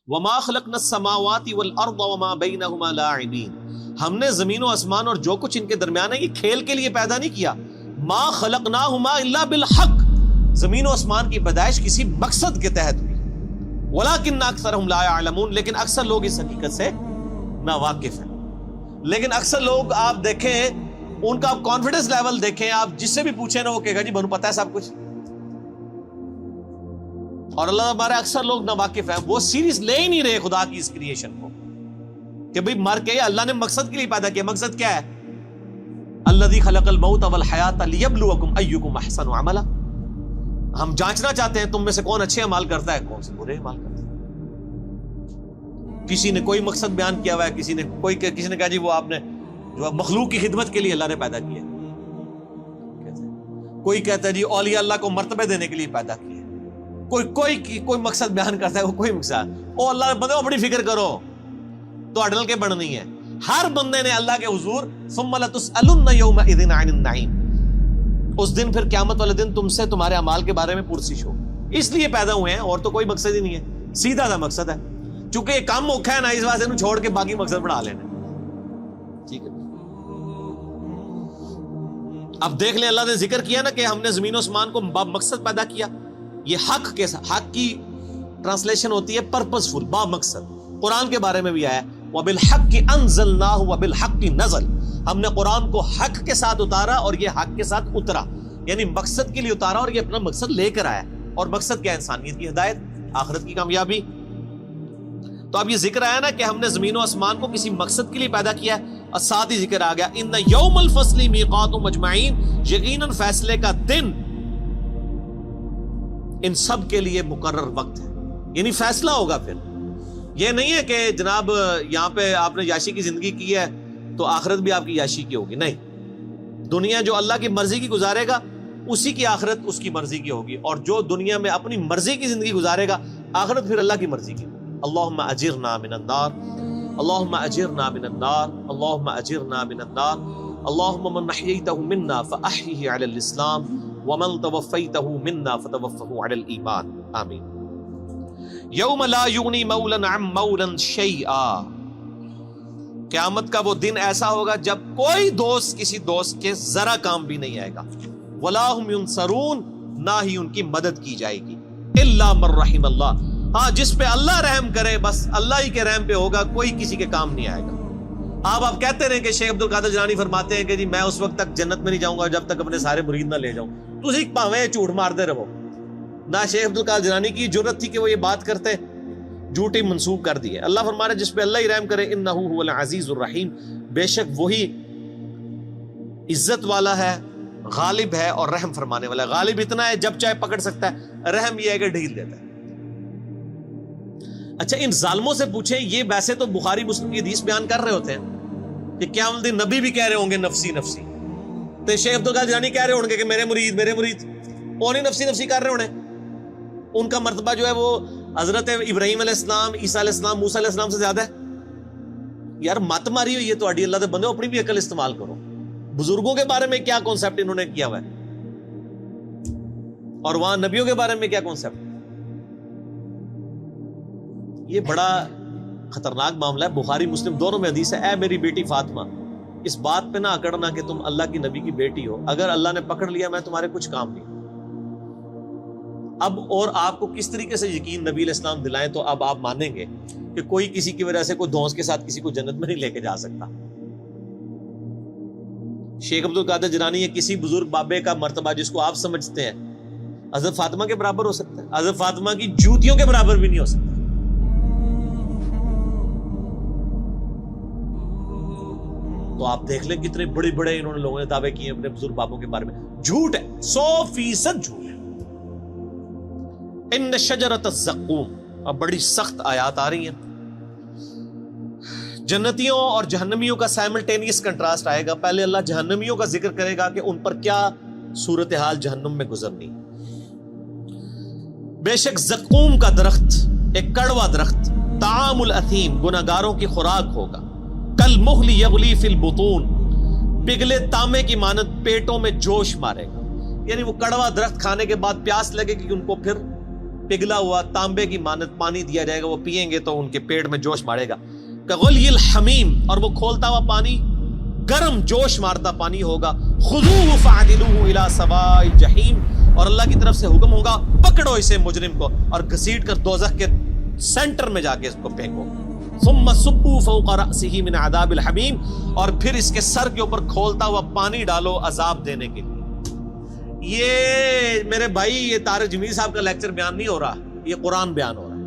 وما خلقنا السماوات والارض وما بينهما لاعبین، ہم نے زمین و آسمان اور جو کچھ ان کے درمیان ہے یہ کھیل کے لیے پیدا نہیں کیا. ما خلقناہما الا بالحق، زمین و آسمان کی پیدائش کسی مقصد کے تحت ہوئی. ولکن اکثرهم لا يعلمون، لیکن اکثر لوگ اس حقیقت سے ناواقف ہیں. لیکن اکثر لوگ آپ دیکھیں ان کا آپ کانفیڈنس لیول دیکھیں، آپ جس سے بھی پوچھیں نا وہ کہے گا جی بنو پتہ ہے سب کچھ. اور اللہ ہمارے اکثر لوگ ناواقف ہیں، وہ سیریس لے ہی نہیں رہے خدا کی اس کریشن کو کہ بھئی مر کے اللہ نے مقصد کے لیے پیدا کیا. مقصد کیا ہے؟ الذی خلق الموت والحیات لیبلوکم ایکم احسن عملا، ہم جانچنا چاہتے ہیں تم میں سے کون اچھے اعمال کرتا ہے کون سے برے اعمال کرتا ہے. کسی نے کوئی مقصد بیان کیا ہوا ہے، کسی نے کہا جی وہ آپ نے جو مخلوق کی خدمت کے لیے اللہ نے پیدا کیا. کوئی کہتا ہے جی اولیاء اللہ کو مرتبے دینے کے لیے پیدا کیا. کوئی مقصد بیان کرتا ہے، وہ کوئی مقصد او اللہ بندے اپنی فکر کرو تو اڈل کے بڑھنی ہے. ہر بندے نے اللہ کے حضور ثم لتسألن یومئذ عن النعیم، اس دن پھر قیامت والے دن تم سے تمہارے اعمال کے بارے میں پرسش ہو. اس لیے پیدا ہوئے ہیں اور تو کوئی مقصد ہی نہیں ہے، سیدھا سا مقصد ہے. چونکہ یہ کم موقع ہے نا اس واسطے انہوں چھوڑ کے باقی مقصد بڑھا لینا. ٹھیک ہے، اب دیکھ لیں اللہ نے ذکر کیا نا کہ ہم نے زمین و آسمان کو با مقصد پیدا کیا. یہ حق کے ساتھ، حق کی ٹرانسلیشن ہوتی ہے پرپسفل، با مقصد. قرآن کے بارے میں بھی آیا وَبِالْحَقِّ أَنزَلْنَاهُ وَبِالْحَقِّ نَزَلَ، ہم نے قرآن کو حق کے ساتھ اتارا اور یہ حق کے ساتھ اترا، یعنی مقصد کے لیے اتارا اور یہ اپنا مقصد لے کر آیا. اور مقصد کیا؟ انسانیت کی ہدایت، آخرت کی کامیابی. تو اب یہ ذکر آیا نا کہ ہم نے زمین و آسمان کو کسی مقصد کے لیے پیدا کیا ہے، اور ساتھ ہی ذکر آ گیا ان یوم الفصل میقاتهم اجمعین، یقیناً فیصلے کا دن ان سب کے لیے مقرر وقت ہے، یعنی فیصلہ ہوگا. پھر یہ نہیں ہے کہ جناب یہاں پہ آپ نے یاشی کی زندگی کی ہے تو آخرت بھی آپ کی یاشی کی ہوگی. نہیں، دنیا جو اللہ کی مرضی کی گزارے گا اسی کی آخرت اس کی مرضی کی ہوگی، اور جو دنیا میں اپنی مرضی کی زندگی گزارے گا آخرت پھر اللہ کی مرضی کی. اللہم اجرنا من النار، اللہم اجرنا من النار، اللہم اجرنا من النار. اللہم من احییتہ منا فاحیہ علی الاسلام ومن توفیتہ منا فتوفہ علی الایمان. آمین. یوم لا یغنی مولا عن مولا شیئا، قیامت کا وہ دن ایسا ہوگا جب کوئی دوست کسی دوست کے ذرا کام بھی نہیں آئے گا. ولا هم ینصرون، نہ ہی ان کی مدد کی جائے گی. الا من رحم اللہ، ہاں جس پہ اللہ رحم کرے بس اللہ ہی کے رحم پہ ہوگا، کوئی کسی کے کام نہیں آئے گا. آپ کہتے رہے کہ شیخ عبد القادر جیلانی فرماتے ہیں کہ جی میں اس وقت تک جنت میں نہیں جاؤں گا جب تک اپنے سارے مرید نہ لے جاؤں. تسی پاویں جھوٹ مارتے رہو. نہ شیخ عبد القادر جیلانی کی جرت تھی کہ وہ یہ بات کرتے، جھوٹی منسوب کر دی ہے. اللہ فرما رہا ہے جس پہ اللہ ہی رحم کرے انہ هو العزیز الرحیم، بے شک وہی عزت والا ہے، غالب ہے اور رحم فرمانے والا ہے. غالب اتنا ہے جب چاہے پکڑ سکتا ہے، رحم یہ ہے کہ ڈھیل دیتا ہے. اچھا ان ظالموں سے پوچھیں، یہ ویسے تو بخاری مسلم کی حدیث بیان کر رہے ہوتے ہیں کہ قیامت دن نبی بھی کہہ رہے ہوں گے نفسی نفسی، تو شیخ عبد القادر جیلانی کہہ رہے ہوں گے کہ میرے مرید وہ نہیں نفسی نفسی کر رہے ہونے. ان کا مرتبہ جو ہے وہ حضرت ابراہیم علیہ السلام، عیسیٰ علیہ السلام، موسیٰ علیہ السلام سے زیادہ ہے. یار مت ماری ہوئی ہے تو اڈی اللہ دے بندے، اپنی بھی عقل استعمال کرو. بزرگوں کے بارے میں کیا کانسیپٹ انہوں نے کیا ہوا ہے اور وہاں نبیوں کے بارے میں کیا کانسیپٹ. یہ بڑا خطرناک معاملہ ہے. بخاری مسلم دونوں میں حدیث ہے اے میری بیٹی فاطمہ، اس بات پہ نہ اکڑنا کہ تم اللہ کی نبی کی بیٹی ہو، اگر اللہ نے پکڑ لیا میں تمہارے کچھ کام نہیں. اب اور آپ کو کس طریقے سے یقین نبی علیہ السلام دلائیں تو اب آپ مانیں گے کہ کوئی کسی کی وجہ سے کوئی دھونس کے ساتھ کسی کو جنت میں نہیں لے کے جا سکتا. شیخ عبد القادر جیلانی یا کسی بزرگ بابے کا مرتبہ جس کو آپ سمجھتے ہیں حضرت فاطمہ کے برابر ہو سکتا ہے، حضرت فاطمہ کی جوتیوں کے برابر بھی نہیں ہو سکتا. تو آپ دیکھ لیں کتنے بڑے بڑے انہوں نے لوگوں نے دعوے کیے اپنے بزرگ بابوں کے بارے میں. جھوٹ ہے، 100% جھوٹ ہے. ان شجرۃ الزقوم، اب بڑی سخت آیات آ رہی ہیں. جنتیوں اور جہنمیوں کا سائملٹینیس کنٹراسٹ آئے گا. پہلے اللہ جہنمیوں کا ذکر کرے گا کہ ان پر کیا صورتحال جہنم میں گزرنی. بے شک زقوم کا درخت ایک کڑوا درخت، طعام الاثیم گناہگاروں کی خوراک ہوگا. کالمہل یغلی فی البطون، پگھلے تانبے کی مانند پیٹوں میں جوش مارے گا. یعنی وہ کڑوا درخت کھانے کے بعد پیاس لگے گی ان کو، پھر پگھلا ہوا تانبے کی مانت پانی دیا جائے گا, وہ پئیں گے تو ان کے پیٹ میں جوش مارے گا. کغلی الحمیم, اور وہ کھولتا ہوا پانی گرم جوش مارتا پانی ہوگا. خذوہ فاعدلوہ الی سواء الجحیم, اور اللہ کی طرف سے حکم ہوگا پکڑو اسے مجرم کو اور گھسیٹ کر دوزخ کے سینٹر میں جا کے اس کو پھینکو. ثم صبوا فوق رأسہ من عذاب الحمیم, اور پھر اس کے سر کے اوپر کھولتا ہوا پانی ڈالو عذاب دینے کے لیے. یہ میرے بھائی یہ طارق جمیل صاحب کا لیکچر بیان نہیں ہو رہا, یہ قرآن بیان ہو رہا ہے.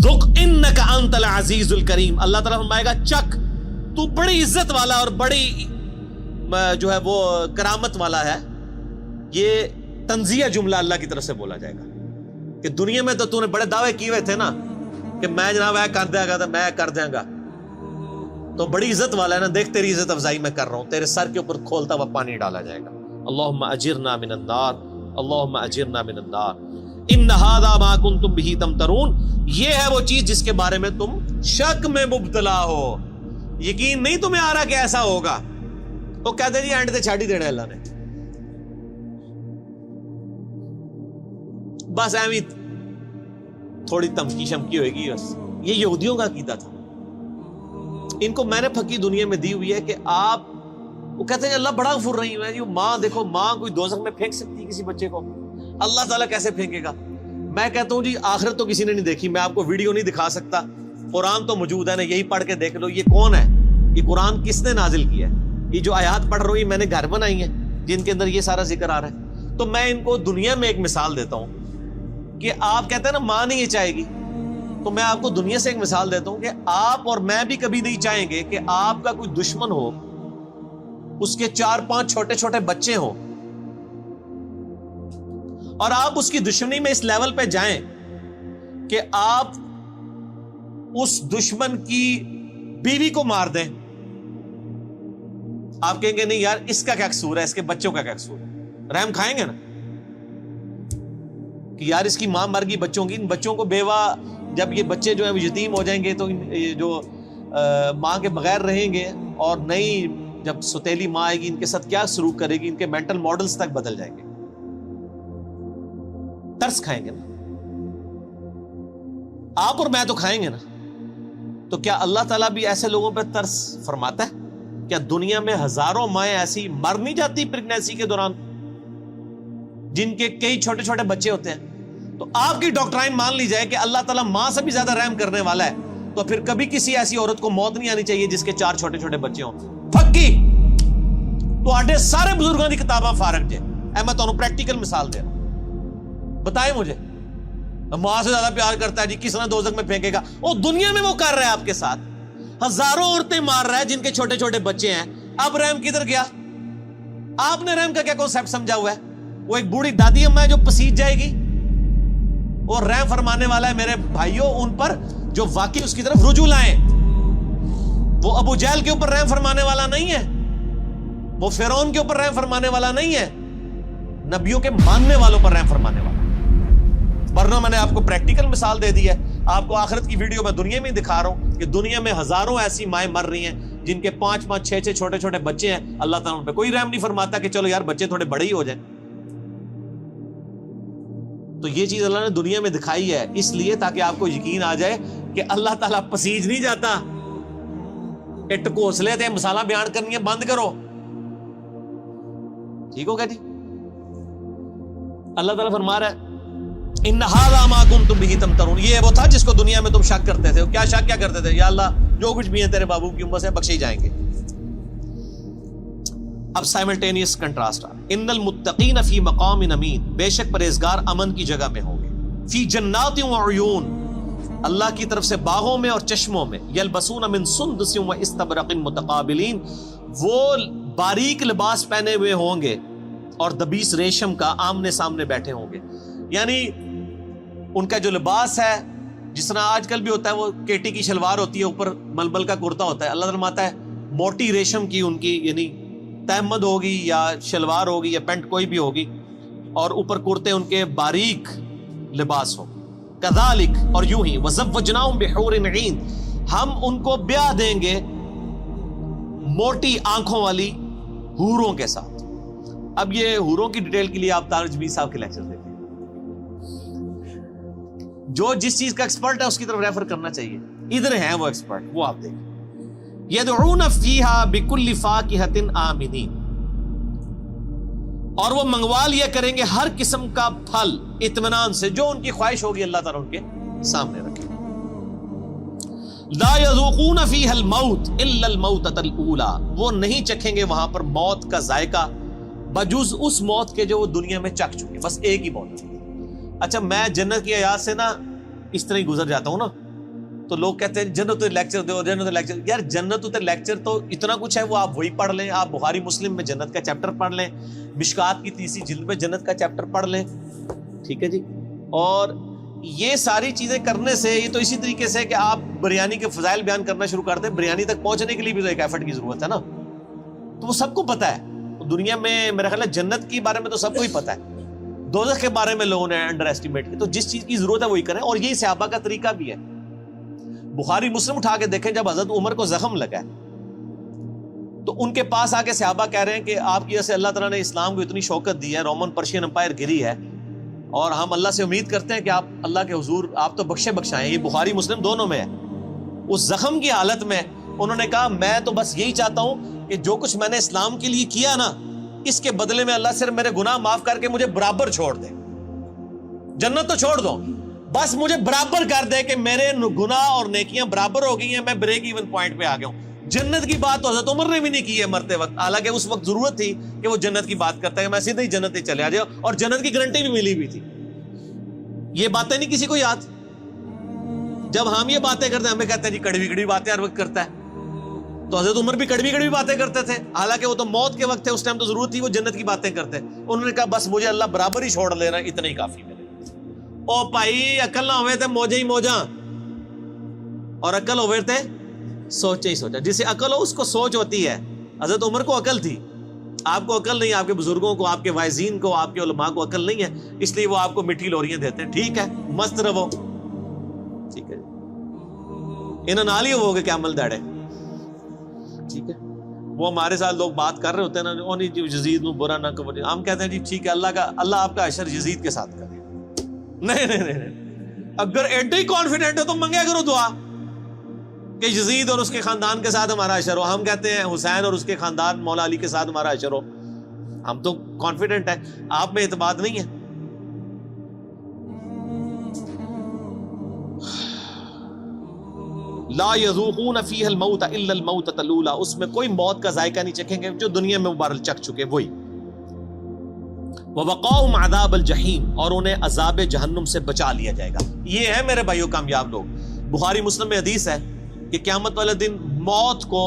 ذق انک انت العزیز الکریم, اللہ تعالیٰ فرمائے گا چک, تو بڑی عزت والا اور بڑی جو ہے وہ کرامت والا ہے. یہ تنزیہ جملہ اللہ کی طرف سے بولا جائے گا کہ دنیا میں تو نے بڑے دعوے کیے ہوئے تھے نا کہ میں جناب کر دیا گا, میں کر دیا گا, تو بڑی عزت والا ہے نا, دیکھ تیری عزت افزائی میں کر رہا ہوں, تیرے سر کے اوپر کھولتا ہوا پانی ڈالا جائے گا. اللہم اجرنا من النار, اللہم اجرنا من النار. ان ھذا ما کنتم بہ تمترون, یہ ہے وہ چیز جس کے بارے میں تم شک میں مبتلا ہو, یقین نہیں تمہیں آ رہا کہ ایسا ہوگا. تو کہتے جی اینڈ تے چھاڑ ہی دینا اللہ نے, بس ایویں تھوڑی تمکی شمکی ہوئے گی بس. یہ یہودیوں کا عقیدہ تھا, ان کو میں نے پھکی دنیا میں دی ہوئی ہے کہ آپ, وہ کہتے ہیں اللہ بڑا غفور رحیم ہے. ماں دیکھو, ماں کوئی دوزخ میں پھینک سکتی کسی بچے کو, اللہ تعالیٰ کیسے پھینکے گا؟ میں کہتا ہوں جی آخرت تو کسی نے نہیں دیکھی, میں آپ کو ویڈیو نہیں دکھا سکتا, قرآن تو موجود ہے نا, یہی پڑھ کے دیکھ لو. یہ کون ہے, یہ قرآن کس نے نازل کیا ہے؟ یہ جو آیات پڑھ رہی میں نے گھر بنائی ہیں جن کے اندر یہ سارا ذکر آ رہا ہے. تو میں ان کو دنیا میں ایک مثال دیتا ہوں کہ آپ کہتے ہیں نا ماں نہیں یہ چاہے گی, تو میں آپ کو دنیا سے ایک مثال دیتا ہوں کہ آپ اور میں بھی کبھی نہیں چاہیں گے کہ آپ کا کوئی دشمن ہو, اس کے 4-5 چھوٹے چھوٹے بچے ہوں, اور آپ اس کی دشمنی میں اس لیول پہ جائیں کہ آپ اس دشمن کی بیوی کو مار دیں. آپ کہیں گے نہیں یار اس کا کیا قصور ہے, اس کے بچوں کا کیا قصور ہے, رحم کھائیں گے نا کہ یار اس کی ماں مر گئی بچوں کی, ان بچوں کو بیوہ, جب یہ بچے جو ہیں وہ یتیم ہو جائیں گے تو جو ماں کے بغیر رہیں گے, اور نئی جب ستیلی ماں آئے گی ان کے ساتھ کیا سلوک کرے گی, ان کے مینٹل ماڈلز تک بدل جائیں گے. ترس کھائیں گے نا آپ اور میں, تو کھائیں گے نا. تو کیا اللہ تعالیٰ بھی ایسے لوگوں پہ ترس فرماتا ہے؟ کیا دنیا میں ہزاروں مائیں ایسی مر نہیں جاتی پریگنینسی کے دوران جن کے کئی چھوٹے چھوٹے بچے ہوتے ہیں؟ تو آپ کی ڈاکٹرائن مان لی جائے کہ اللہ تعالیٰ ماں سے بھی زیادہ رحم کرنے والا ہے, تو پھر کبھی کسی ایسی عورت کو موت نہیں آنی چاہیے جس کے 4 چھوٹے چھوٹے بچے ہوں. پھکی تو آڈے سارے بزرگوں کی کتاباں فارغ جے, میں تو پریکٹیکل مثال دے رہا ہوں. بتائیں مجھے ماں سے زیادہ پیار کرتا ہے جی, کس نے دوزخ میں پھینکے گا؟ وہ دنیا میں وہ کر رہا ہے آپ کے ساتھ, ہزاروں عورتیں مار رہا ہے جن کے چھوٹے چھوٹے بچے ہیں. اب رحم کدھر گیا؟ آپ نے رحم کا کیا کانسیپٹ سمجھا ہوا ہے؟ وہ ایک بوڑھی دادی اماں ہے جو پسیج جائے گی, اور رحم فرمانے والا ہے میرے بھائیوں ان پر جو واقعی اس کی طرف رجوع لائیں. وہ ابو جہل کے اوپر رحم فرمانے والا نہیں ہے, وہ فرعون کے اوپر رحم فرمانے والا نہیں ہے, نبیوں کے ماننے والوں پر رحم فرمانے والا. ورنہ میں نے آپ کو پریکٹیکل مثال دے دی ہے, آپ کو آخرت کی ویڈیو میں دنیا میں دکھا رہا ہوں کہ دنیا میں ہزاروں ایسی مائیں مر رہی ہیں جن کے 5-5 6-6 چھوٹے چھوٹے بچے ہیں. اللہ تعالیٰ ان پہ کوئی رحم نہیں فرماتا کہ چلو یار بچے تھوڑے بڑے ہی ہو جائیں. تو یہ چیز اللہ نے دنیا میں دکھائی ہے اس لیے تاکہ آپ کو یقین آ جائے کہ اللہ تعالیٰ پسیج نہیں جاتا. ٹکوسلے تھے مثالہ بیان کرنی ہے بند کرو, ٹھیک ہوگا جی. اللہ تعالیٰ فرما رہا ہے ان ھذا ما کنتم بہ تمترون, یہ وہ تھا جس کو دنیا میں تم شک کرتے تھے. کیا شک کیا کرتے تھے؟ یا اللہ جو کچھ بھی ہے تیرے بابو کی امت سے بخشے جائیں گے. اب سائملٹینیس کنٹراسٹ ان المتقین فی مقام امین, بے شک پرہیزگار امن کی جگہ میں ہوں گے. فی جنات و عیون, اللہ کی طرف سے باغوں میں اور چشموں میں. یلبسون من سندس و استبرق متقابلین, وہ باریک لباس پہنے ہوئے ہوں گے اور دبیس ریشم کا آمنے سامنے بیٹھے ہوں گے. یعنی ان کا جو لباس ہے جس طرح آج کل بھی ہوتا ہے, وہ کیٹی کی شلوار ہوتی ہے, اوپر ململ کا کرتا ہوتا ہے. اللہ فرماتا ہے موٹی ریشم کی ان کی یعنی تہمد ہوگی یا شلوار ہوگی یا پینٹ کوئی بھی ہوگی, اور اوپر کرتے ان کے باریک لباس ہو. کذالک, اور یوں ہی وزوجناہم بحور عین, ہم ان کو بیاہ دیں گے موٹی آنکھوں والی حوروں کے ساتھ. اب یہ حوروں کی ڈیٹیل کے لیے آپ طارق جمیل صاحب کے لیکچر دیکھیں. جو جس چیز کا ایکسپرٹ ہے اس کی طرف ریفر کرنا چاہیے. ادھر ہیں وہ ایکسپرٹ, وہ آپ دیکھیں. یدعون فیہا بکل فاکہۃ آمنین, اور وہ منگوا لیا کریں گے ہر قسم کا پھل اطمینان سے, جو ان کی خواہش ہوگی اللہ تعالیٰ ان کے سامنے رکھے. لا یذوقون فیہا الموت الا الموتۃ الاولی, وہ نہیں چکھیں گے وہاں پر موت کا ذائقہ بجز اس موت کے جو وہ دنیا میں چکھ چکے, بس ایک ہی موت. اچھا میں جنت کی آیات سے نا اس طرح ہی گزر جاتا ہوں نا, تو لوگ کہتے ہیں جنت لیکچر دو, جنت لیکچر. یار جنت لیکچر تو اتنا کچھ ہے, وہ آپ وہی پڑھ لیں. آپ بخاری مسلم میں جنت کا چیپٹر پڑھ لیں, مشکات کی 30 جلد میں جنت کا چیپٹر پڑھ لیں, ٹھیک ہے جی. اور یہ ساری چیزیں کرنے سے یہ تو اسی طریقے سے کہ آپ بریانی کے فضائل بیان کرنا شروع کر دیں, بریانی تک پہنچنے کے لیے بھی تو ایک ایفرٹ کی ضرورت ہے نا. تو وہ سب کو پتا ہے دنیا میں, میرا خیال ہے جنت کے بارے میں تو سب کو ہی پتا ہے, دوزخ کے بارے میں لوگوں نے انڈر ایسٹیمیٹ کی. تو جس چیز کی ضرورت ہے وہی کریں, اور یہی صحابہ کا طریقہ بھی ہے. بخاری مسلم اٹھا کے دیکھیں, جب حضرت عمر کو زخم لگا ہے تو ان کے پاس آ کے صحابہ کہہ رہے ہیں کہ آپ کی وجہ سے اللہ تعالیٰ نے اسلام کو اتنی شوکت دی ہے, رومن پرشین امپائر گری ہے, اور ہم اللہ سے امید کرتے ہیں کہ آپ اللہ کے حضور آپ تو بخشے بخشائیں. یہ بخاری مسلم دونوں میں ہے. اس زخم کی حالت میں انہوں نے کہا میں تو بس یہی چاہتا ہوں کہ جو کچھ میں نے اسلام کے لیے کیا نا, اس کے بدلے میں اللہ صرف میرے گناہ معاف کر کے مجھے برابر چھوڑ دے. جنت تو چھوڑ دو, بس مجھے برابر کر دے کہ میرے گناہ اور نیکیاں برابر ہو گئی ہیں, میں بریک ایون پوائنٹ پہ آ گیا ہوں. جنت کی بات تو حضرت عمر نے بھی نہیں کی ہے مرتے وقت, حالانکہ اس وقت ضرورت تھی کہ وہ جنت کی بات کرتا ہے کہ میں سیدھے ہی جنت ہی چلے آ جاؤ, اور جنت کی گارنٹی بھی ملی ہوئی تھی. یہ باتیں نہیں کسی کو یاد. جب ہم یہ باتیں کرتے ہیں ہمیں کہتے ہیں جی کڑوی کڑوی باتیں ہر وقت کرتا ہے. تو حضرت عمر بھی کڑوی کڑوی باتیں کرتے تھے, حالانکہ وہ تو موت کے وقت تھے, اس ٹائم تو ضرورت تھی وہ جنت کی باتیں کرتے. انہوں نے کہا بس مجھے اللہ برابر ہی چھوڑ لینا, اتنا ہی کافی میرے. او بھائی عقل نہ ہوئے تھے موجے ہی موجاں, اور عقل ہوئے تھے سوچے ہی سوچا. جسے عقل ہو اس کو سوچ ہوتی ہے. حضرت عمر کو عقل تھی, آپ کو عقل نہیں, آپ کے بزرگوں کو, آپ کے واعظین کو, آپ کے علماء کو عقل نہیں ہے, اس لیے وہ آپ کو میٹھی لوریاں دیتے ہیں. ٹھیک ہے مست رہو, ٹھیک ہے انہوں نال ہی ہو گے کیا عمل داڑے, ٹھیک ہے. وہ ہمارے ساتھ لوگ بات کر رہے ہوتے ہیں نا, او نہیں یزید نو برا نہ کرو, ہم کہتے ہیں جی ٹھیک ہے اللہ آپ کا حشر یزید کے ساتھ کرے. نہیں, اگر ایڈے ہی کانفیڈنٹ ہو تو منگیا کرو دعا کہ یزید اور اس کے خاندان کے ساتھ ہمارا حشر ہو. ہم کہتے ہیں حسین اور اس کے خاندان مولا علی کے ساتھ ہمارا حشر ہو. ہم تو کانفیڈنٹ ہیں, آپ میں اعتماد نہیں ہے. لا یذوقون فیہا الموت الا الموتۃ الاولی, اس میں کوئی موت کا ذائقہ نہیں چکھیں گے, جو دنیا میں مبارک چکھ چکے وہی. وَوَقَاهُمْ عَذَابَ الْجَحِيمِ, اور انہیں عذاب جہنم سے بچا لیا جائے گا. یہ ہے میرے بھائیو کامیاب لوگ. بخاری مسلم میں حدیث ہے کہ قیامت والے دن موت کو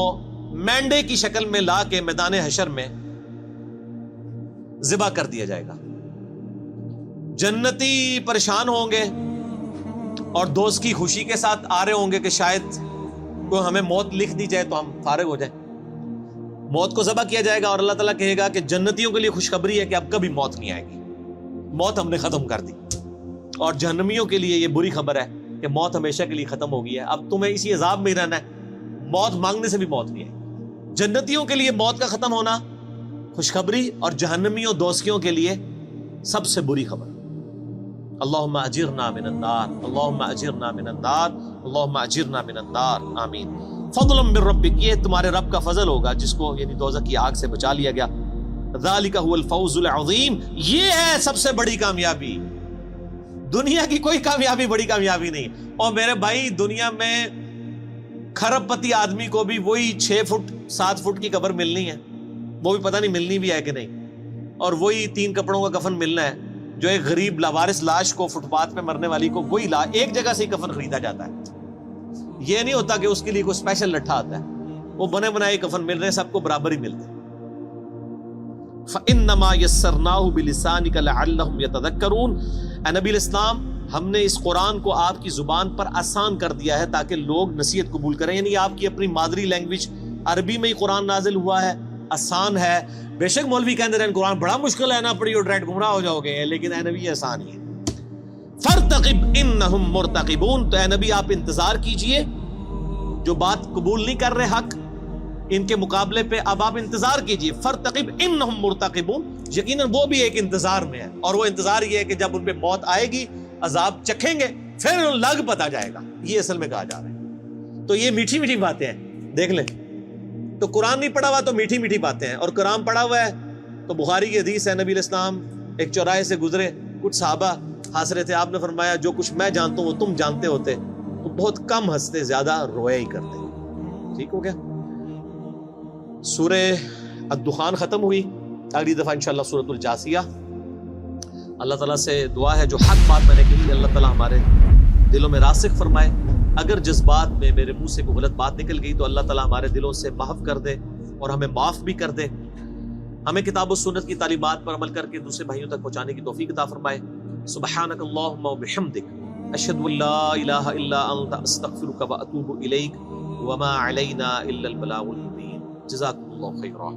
مینڈے کی شکل میں لا کے میدان حشر میں ذبح کر دیا جائے گا. جنتی پریشان ہوں گے اور دوست کی خوشی کے ساتھ آ رہے ہوں گے کہ شاید کوئی ہمیں موت لکھ دی جائے تو ہم فارغ ہو جائیں. موت کو ذبح کیا جائے گا اور اللہ تعالیٰ کہے گا کہ جنتیوں کے لیے خوشخبری ہے کہ اب کبھی موت نہیں آئے گی, موت ہم نے ختم کر دی. اور جہنمیوں کے لیے یہ بری خبر ہے کہ موت ہمیشہ کے لیے ختم ہو گئی ہے, اب تمہیں اسی عذاب میں ہی رہنا ہے, موت مانگنے سے بھی موت نہیں آئے. جنتیوں کے لیے موت کا ختم ہونا خوشخبری, اور جہنمیوں دوستیوں کے لیے سب سے بری خبر. اللہم اجرنا من النار, اللہم اجرنا من النار, اللہم اجرنا من النار, آمین. فضلا من ربک, یہ تمہارے رب کا فضل ہوگا جس کو یعنی دوزخ کی آگ سے بچا لیا گیا. ذالک هو الفوز العظیم, یہ ہے سب سے بڑی کامیابی. دنیا کی کوئی کامیابی بڑی کامیابی نہیں. اور میرے بھائی دنیا میں کھرب پتی آدمی کو بھی وہی 6 فٹ 7 فٹ کی قبر ملنی ہے, وہ بھی پتہ نہیں ملنی بھی ہے کہ نہیں, اور وہی 3 کپڑوں کا کفن ملنا ہے. جو ایک غریب لاوارث لاش کو, فٹ پاتھ پہ مرنے والی کو, وہی ایک جگہ سے ہی کفن خریدا جاتا ہے. یہ نہیں ہوتا کہ اس کے لیے کوئی اسپیشل لٹھا آتا ہے, وہ بنے بنائے کفن مل رہے ہیں, سب کو برابر ہی ملتے ہیں. فَإِنَّمَا يَسَّرْنَاهُ بِلِسَانِكَ لَعَلَّهُمْ يَتَذَكَّرُونَ, اے نبی الاسلام ہم نے اس قرآن کو آپ کی زبان پر آسان کر دیا ہے تاکہ لوگ نصیحت قبول کریں. یعنی آپ کی اپنی مادری لینگویج عربی میں ہی قرآن نازل ہوا ہے, آسان ہے. بے شک مولوی کہتے ہیں قرآن بڑا مشکل ہے, نہ پڑھی اور ڈائریکٹ گمراہ ہو جاؤ گے, لیکن اے نبی آسان ہی ہے. فَارْتَقِبْ إِنَّهُمْ مُرْتَقِبُونَ, تو اے نبی آپ انتظار کیجئے, جو بات قبول نہیں کر رہے حق ان کے مقابلے پہ اب آپ انتظار کیجئے. فَارْتَقِبْ إِنَّهُمْ مُرْتَقِبُونَ, یقیناً وہ بھی ایک انتظار میں ہے, اور وہ انتظار یہ ہے کہ جب ان پہ موت آئے گی عذاب چکھیں گے پھر لگ پتا جائے گا، یہ اصل میں کہا جا رہا ہے۔ تو یہ میٹھی میٹھی باتیں ہیں، دیکھ لیں، تو قرآن نہیں پڑھا ہوا تو میٹھی میٹھی باتیں ہیں، اور قرآن پڑھا ہوا ہے تو بخاری کی حدیث ہے، نبی علیہ السلام ایک چوراہے سے گزرے، کچھ صحابہ ہنس رہے تھے، آپ نے فرمایا جو کچھ میں جانتا ہوں وہ تم جانتے ہوتے تو بہت کم ہنستے، زیادہ رویا ہی کرتے۔ ٹھیک ہو گیا؟ سورہ الدخان ختم ہوئی، اگلی دفعہ انشاءاللہ سورۃ الجاثیہ۔ اللہ تعالیٰ سے دعا ہے جو حق بات میں نے کہی اللہ تعالیٰ ہمارے دلوں میں راسخ فرمائے، اگر جذبات میں میرے منہ سے کوئی غلط بات نکل گئی تو اللہ تعالیٰ ہمارے دلوں سے محو کر دے اور ہمیں معاف بھی کر دے، ہمیں کتاب و سنت کی تعلیمات پر عمل کر کے دوسرے بھائیوں تک پہنچانے کی توفیق عطا فرمائے۔ سبحانک اللہم و بحمدک، اشہد ان لا الہ الا انت، استغفرک و اتوب الیک، وما علینا الا البلاغ المبین۔ جزاکم اللہ خیرا۔